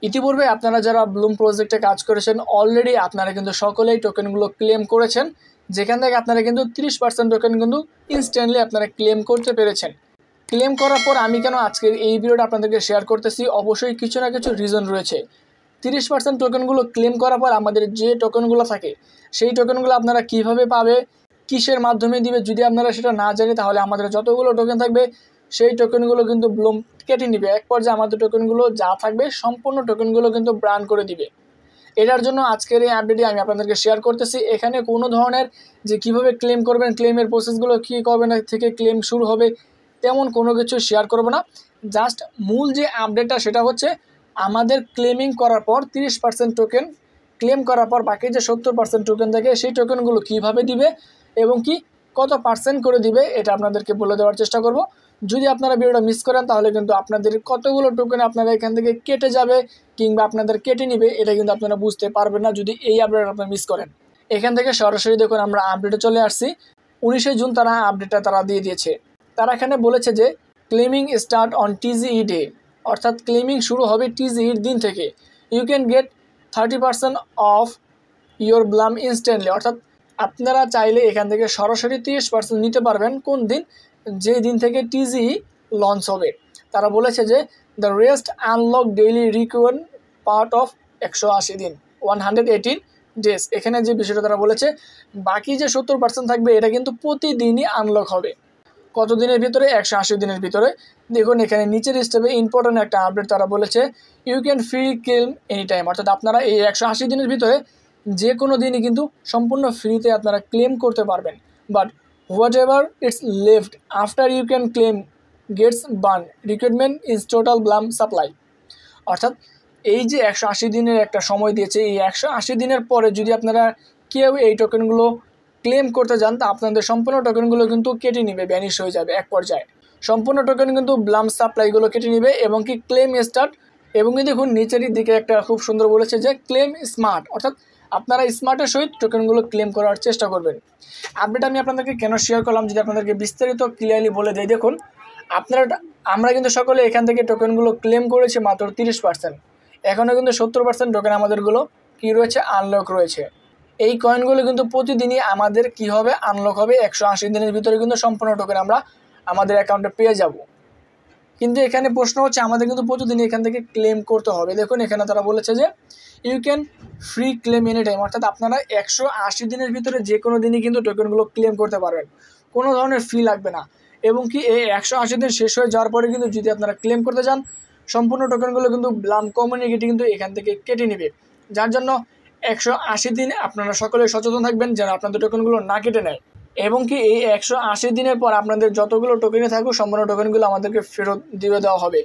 ইতিপূর্বে আপনারা যারা ব্লুম প্রজেক্টে কাজ করেছেন অলরেডি আপনারা কিন্তু সকলেই টোকেনগুলো ক্লেম করেছেন, যেখান থেকে আপনারা কিন্তু 30% টোকেন কিন্তু ইনস্ট্যান্টলি আপনারা ক্লেম করতে পেরেছেন। ক্লেম করার পর আমি কেন আজকের এই ভিডিওটা আপনাদেরকে শেয়ার করতেছি, অবশ্যই কিছু না কিছু রিজন রয়েছে। 30% টোকেনগুলো ক্লেম করার পর আমাদের যে টোকেনগুলো থাকে সেই টোকেনগুলো আপনারা কিভাবে পাবে, কিসের মাধ্যমে দিবে, যদি আপনারা সেটা না জানি তাহলে আমাদের যতগুলো টোকেন থাকবে সেই টোকেনগুলো কিন্তু ব্লুম কেটে নিবে। এক পর্যায়ে আমাদের টোকেনগুলো যা থাকবে সম্পূর্ণ টোকেনগুলো কিন্তু ব্রান করে দিবে। এটার জন্য আজকের এই আপডেটে আমি আপনাদেরকে শেয়ার করতেছি। এখানে কোনো ধরনের যে কিভাবে ক্লেম করবেন, ক্লেমের প্রসেসগুলো কী করবেন থেকে ক্লেম শুরু হবে তেমন কোনো কিছু শেয়ার করব না। জাস্ট মূল যে আপডেটটা সেটা হচ্ছে আমাদের ক্লেমিং করার পর 30% টোকেন ক্লেম করার পর বাকি যে 70% টোকেন থাকে সেই টোকেনগুলো কিভাবে দিবে এবং কি কত পার্সেন্ট করে দিবে এটা আপনাদেরকে বলে দেওয়ার চেষ্টা করব। যদি আপনারা ভিডিওটা মিস করেন তাহলে কিন্তু আপনাদের কতগুলো টোকেন আপনারা এখান থেকে কেটে যাবে কিংবা আপনাদের কেটে নিবে এটা কিন্তু আপনারা বুঝতে পারবেন না যদি এই আপডেট আপনারা মিস করেন। এখান থেকে সরাসরি দেখুন আমরা আপডেটে চলে আসছি। 19শে জুন তারা আপডেটটা তারা দিয়ে দিয়েছে। তারা এখানে বলেছে যে claiming start on TGE day, অর্থাৎ ক্লেমিং শুরু হবে টিজিইর দিন থেকে। You can get 30% off your Blum instantly, অর্থাৎ আপনারা চাইলে এখান থেকে সরাসরি 30% নিতে পারবেন। কোন দিন? যে দিন থেকে টিজিই লঞ্চ হবে। তারা বলেছে যে the rest unlock daily required part of 180 দিন 118 ডেজ। এখানে যে বিষয়টা তারা বলেছে বাকি যে 70% থাকবে এটা কিন্তু প্রতিদিনই আনলক হবে। কত দিনের ভিতরে? 180 দিনের ভিতরে। দেখুন এখানে নিচের স্টেপে ইম্পর্টেন্ট একটা আপডেট তারা বলেছে you can free claim any time, অর্থাৎ আপনারা এই 180 দিনের ভিতরে যে কোনো দিনই কিন্তু সম্পূর্ণ ফ্রিতে আপনারা ক্লেম করতে পারবেন। But whatever it's left after you can claim gets burn requirement is total Blum supply, অর্থাৎ এই যে 180 দিনের একটা সময় দিয়েছে, এই 180 দিনের পরে যদি আপনারা কেউ এই টোকেনগুলো ক্লেম করতে যান তা আপনাদের সম্পূর্ণ টোকেনগুলো কিন্তু কেটে নিবে, ভ্যানিশ হয়ে যাবে এক পর্যায়ে। সম্পূর্ণ টোকেন কিন্তু ব্লাম সাপ্লাইগুলো কেটে নিবে এবং কি ক্লেম স্টার্ট। এবং কি দেখুন নিচের দিকে একটা খুব সুন্দর বলেছে যে ক্লেম স্মার্ট, অর্থাৎ আপনারা স্মার্টের সহিত টোকেনগুলো ক্লেম করার চেষ্টা করবেন। আপডেট আমি আপনাদেরকে কেন শেয়ার করলাম যদি আপনাদেরকে বিস্তারিত ক্লিয়ারলি বলে দেয়। দেখুন আমরা কিন্তু সকলে এখান থেকে টোকেনগুলো ক্লেম করেছি মাত্র 30%। এখনও কিন্তু 70% টোকেন আমাদেরগুলো কী রয়েছে? আনলক রয়েছে। এই কয়েনগুলো কিন্তু প্রতিদিনই আমাদের কি হবে? আনলক হবে। 180 দিনের ভিতরে কিন্তু সম্পূর্ণ টোকেন আমরা আমাদের অ্যাকাউন্টে পেয়ে যাব। কিন্তু এখানে প্রশ্ন হচ্ছে আমাদের কিন্তু প্রতিদিনই এখান থেকে ক্লেম করতে হবে। দেখুন এখানে তারা বলেছে যে you can free claim any time, অর্থাৎ আপনারা 180 দিনের ভিতরে যে কোনো দিনই কিন্তু টোকেনগুলো ক্লেম করতে পারবেন, কোনো ধরনের ফি লাগবে না। এবং কি এই 180 দিন শেষ হয়ে যাওয়ার পরে কিন্তু যদি আপনারা ক্লেম করতে যান সম্পূর্ণ টোকেনগুলো কিন্তু ব্লাম কমিউনিটি কিন্তু এখান থেকে কেটে নেবে। যার জন্য 180 দিন আপনারা সকলে সচেতন থাকবেন যেন আপনাদের টোকেনগুলো না কেটে নেয়। এবং কি এই 180 দিনের পর আপনাদের যতগুলো টোকেনে থাকুক সম্পূর্ণ টোকেনগুলো আমাদেরকে ফেরত দিয়ে দেওয়া হবে।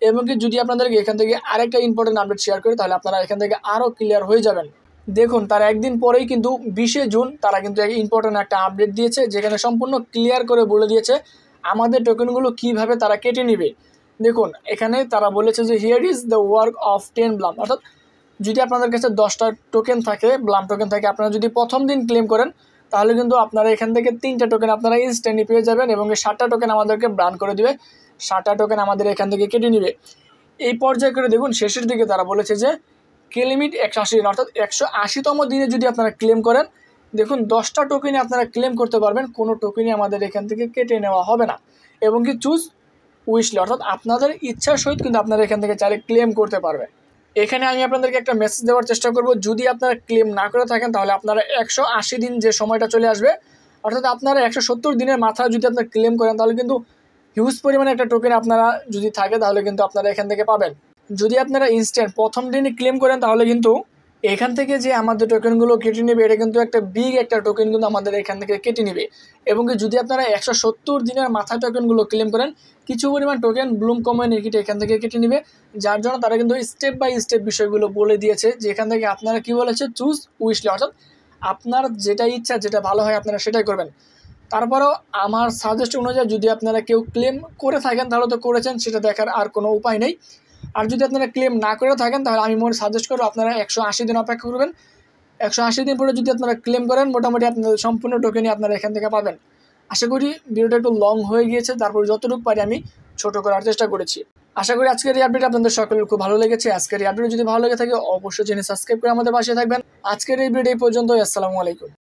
এবং কি যদি আপনাদেরকে এখান থেকে আরেকটা ইম্পর্টেন্ট আপডেট শেয়ার করি তাহলে আপনারা এখান থেকে আরও ক্লিয়ার হয়ে যাবেন। দেখুন তার একদিন পরেই কিন্তু 20শে জুন তারা কিন্তু ইম্পর্টেন্ট একটা আপডেট দিয়েছে যেখানে সম্পূর্ণ ক্লিয়ার করে বলে দিয়েছে আমাদের টোকেনগুলো কিভাবে তারা কেটে নেবে। দেখুন এখানে তারা বলেছে যে here is the work of 10 Blum, অর্থাৎ যদি আপনাদের কাছে 10টা টোকেন থাকে, ব্লাম টোকেন থাকে, আপনারা যদি প্রথম দিন ক্লেম করেন তাহলে কিন্তু আপনারা এখান থেকে 3টা টোকেন আপনারা ইনস্ট্যান্টলি পেয়ে যাবেন এবং 7টা টোকেন আমাদেরকে ব্রান করে দিবে, 7টা টোকেন আমাদের এখান থেকে কেটে নেবে। এই পর্যায়ে করে দেখুন শেষের দিকে তারা বলেছে যে ক্লেমিট 180 দিন, অর্থাৎ 180তম দিনে যদি আপনারা ক্লেম করেন দেখুন 10টা টোকেনই আপনারা ক্লেম করতে পারবেন, কোনো টোকেনই আমাদের এখান থেকে কেটে নেওয়া হবে না। এবং কি চুজ উইশলি, অর্থাৎ আপনাদের ইচ্ছার সহিত কিন্তু আপনারা এখান থেকে চাইলে ক্লেম করতে পারবেন। এখানে আমি আপনাদেরকে একটা মেসেজ দেওয়ার চেষ্টা করব, যদি আপনারা ক্লেম না করে থাকেন তাহলে আপনারা 180 দিন যে সময়টা চলে আসবে, অর্থাৎ আপনারা 170 দিনের মাথায় যদি আপনারা ক্লেম করেন তাহলে কিন্তু হিউজ পরিমাণে একটা টোকেন আপনারা যদি থাকে তাহলে কিন্তু আপনারা এখান থেকে পাবেন। যদি আপনারা ইনস্ট্যান্ট প্রথম দিনই ক্লেম করেন তাহলে কিন্তু এখান থেকে যে আমাদের টোকেনগুলো কেটে নেবে এটা কিন্তু একটা বিগ একটা টোকেন কিন্তু আমাদের এখান থেকে কেটে নেবে। এবং যদি আপনারা 170 দিনের মাথায় টোকেনগুলো ক্লেম করেন কিছু পরিমাণ টোকেন ব্লুম কমিউনিটি এখান থেকে কেটে নেবে। যার জন্য তারা কিন্তু স্টেপ বাই স্টেপ বিষয়গুলো বলে দিয়েছে যে এখান থেকে আপনারা কি বলেছে চুজ উইশলি, অর্থাৎ আপনার যেটা ইচ্ছা যেটা ভালো হয় আপনারা সেটাই করবেন। তারপরেও আমার সাজেস্ট অনুযায়ী যদি আপনারা কেউ ক্লেম করে থাকেন তাহলে তো করেছেন, সেটা দেখার আর কোনো উপায় নেই। আর যদি আপনারা ক্লেম না করে থাকেন তাহলে আমি মনে সাজেস্ট করবো আপনারা 180 দিন অপেক্ষা করবেন। 180 দিন পরে যদি আপনারা ক্লেম করেন মোটামুটি আপনাদের সম্পূর্ণ টোকেনই আপনারা এখান থেকে পাবেন। আশা করি ভিডিওটা একটু লং হয়ে গিয়েছে, তারপর যতটুকু পারি আমি ছোট করার চেষ্টা করেছি। আশা করি আজকের এই আপডেট আপনাদের সকলের খুব ভালো লেগেছে। আজকের এই আপডেট যদি ভালো লেগে থাকে অবশ্যই চ্যানেল সাবস্ক্রাইব করে আমাদের পাশে থাকবেন। আজকের এই ভিডিও এই পর্যন্তই। আসসালামু আলাইকুম।